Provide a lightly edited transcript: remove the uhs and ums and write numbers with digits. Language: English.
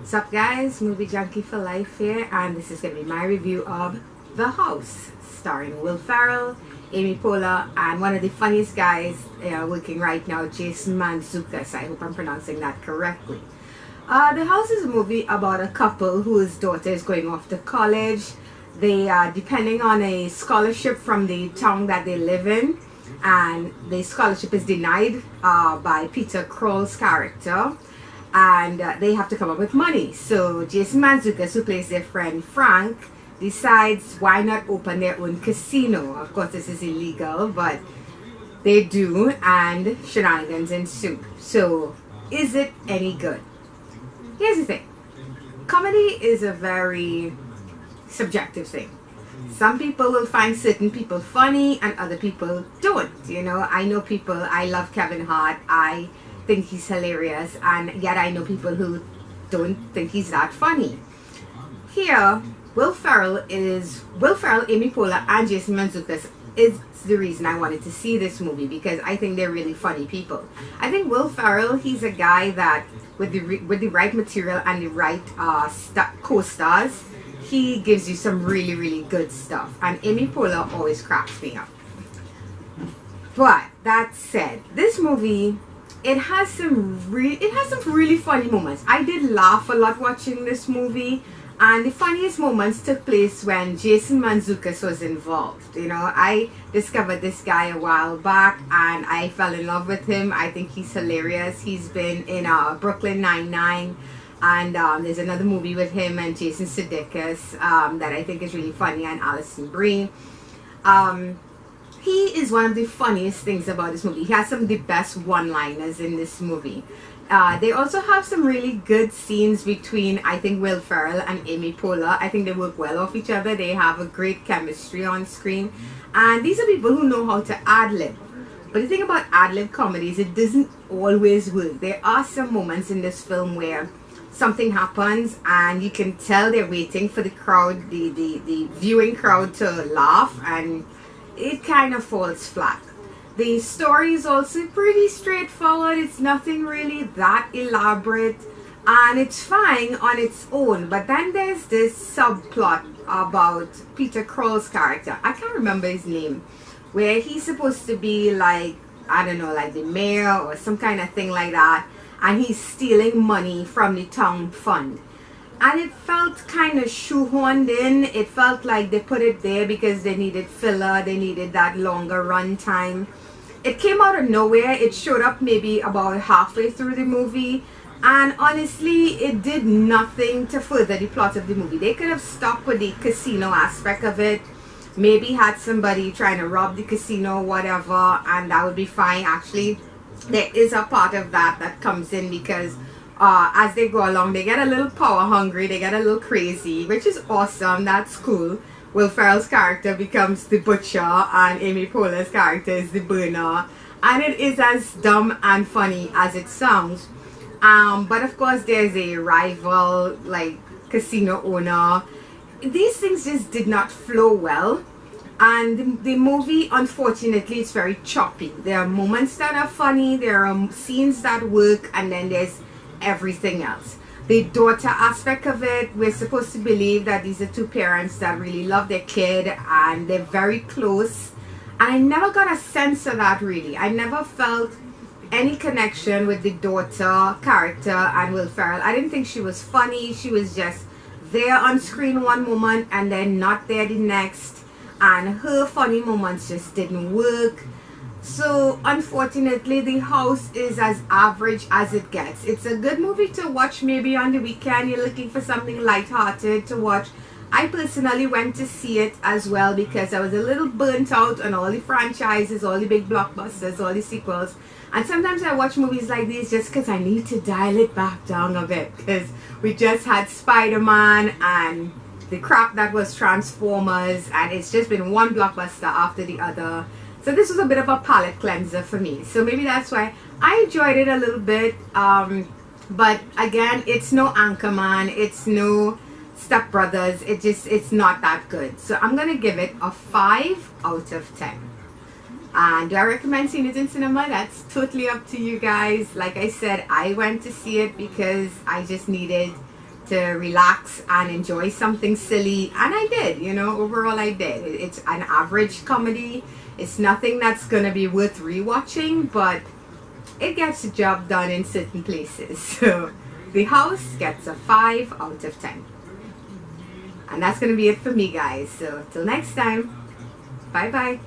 What's up guys, Movie Junkie for Life here, and this is going to be my review of The House, starring Will Ferrell, Amy Poehler, and one of the funniest guys working right now, Jason Mantzoukas. I hope I'm pronouncing that correctly. The House is a movie about a couple whose daughter is going off to college. They are depending on a scholarship from the town that they live in, and the scholarship is denied by Peter Kroll's character, and they have to come up with money. So Jason Mantzoukas, who plays their friend Frank, decides why not open their own casino. Of course this is illegal, but they do, and shenanigans ensue. So is it any good? Here's the thing. Comedy is a very subjective thing. Some people will find certain people funny and other people don't. You know, I know people, I love Kevin Hart, I think he's hilarious, and yet I know people who don't think he's that funny. Here, Will Ferrell, Amy Poehler, and Jason Mantzoukas is the reason I wanted to see this movie, because I think they're really funny people. I think Will Ferrell, he's a guy that with the right material and the right co-stars, he gives you some really good stuff, and Amy Poehler always cracks me up. But that said, this movie, it has some really funny moments. I did laugh a lot watching this movie, and the funniest moments took place when Jason Mantzoukas was involved. You know, I discovered this guy a while back and I fell in love with him. I think he's hilarious. He's been in Brooklyn Nine-Nine, and there's another movie with him and Jason Sudeikis that I think is really funny, and Alison Brie. He is one of the funniest things about this movie. He has some of the best one-liners in this movie. They also have some really good scenes between, I think, Will Ferrell and Amy Poehler. I think they work well off each other. They have a great chemistry on screen. And these are people who know how to ad-lib. But the thing about ad-lib comedies, it doesn't always work. There are some moments in this film where something happens and you can tell they're waiting for the crowd, the viewing crowd, to laugh, and it kind of falls flat. The story is also pretty straightforward. It's nothing really that elaborate, and it's fine on its own. But then there's this subplot about Peter Kroll's character. I can't remember his name, where he's supposed to be like, I don't know, like the mayor or some kind of thing like that, and he's stealing money from the town fund. And it felt kind of shoehorned in. It felt like they put it there because they needed filler, they needed that longer run time. It came out of nowhere. It showed up maybe about halfway through the movie, and honestly it did nothing to further the plot of the movie. They could have stuck with the casino aspect of it, maybe had somebody trying to rob the casino, whatever, and that would be fine. Actually, there is a part of that comes in because as they go along, they get a little power hungry, they get a little crazy, which is awesome. That's cool. Will Ferrell's character becomes the butcher and Amy Poehler's character is the burner, and it is as dumb and funny as it sounds. But of course there's a rival, like, casino owner. These things just did not flow well, and the movie, unfortunately, is very choppy. There are moments that are funny, there are scenes that work, and then there's everything else. The daughter aspect of it, we're supposed to believe that these are two parents that really love their kid and they're very close, and I never got a sense of that really. I never felt any connection with the daughter character and Will Ferrell. I didn't think she was funny. She was just there on screen one moment and then not there the next, and her funny moments just didn't work. So unfortunately, The House is as average as it gets. It's a good movie to watch maybe on the weekend. You're looking for something lighthearted to watch. I personally went to see it as well because I was a little burnt out on all the franchises, all the big blockbusters, all the sequels. And sometimes I watch movies like these just because I need to dial it back down a bit, because we just had Spider-Man and the crap that was Transformers, and it's just been one blockbuster after the other. So this was a bit of a palate cleanser for me. So maybe that's why I enjoyed it a little bit. But again, it's no Anchorman, it's no Step Brothers. It's not that good. So I'm going to give it a 5 out of 10. And do I recommend seeing it in cinema? That's totally up to you guys. Like I said, I went to see it because I just needed to relax and enjoy something silly, and I did. Overall I did. It's an average comedy. It's nothing that's gonna be worth rewatching, but it gets the job done in certain places. So The House gets a 5 out of 10. And that's gonna be it for me, guys. So till next time, bye bye.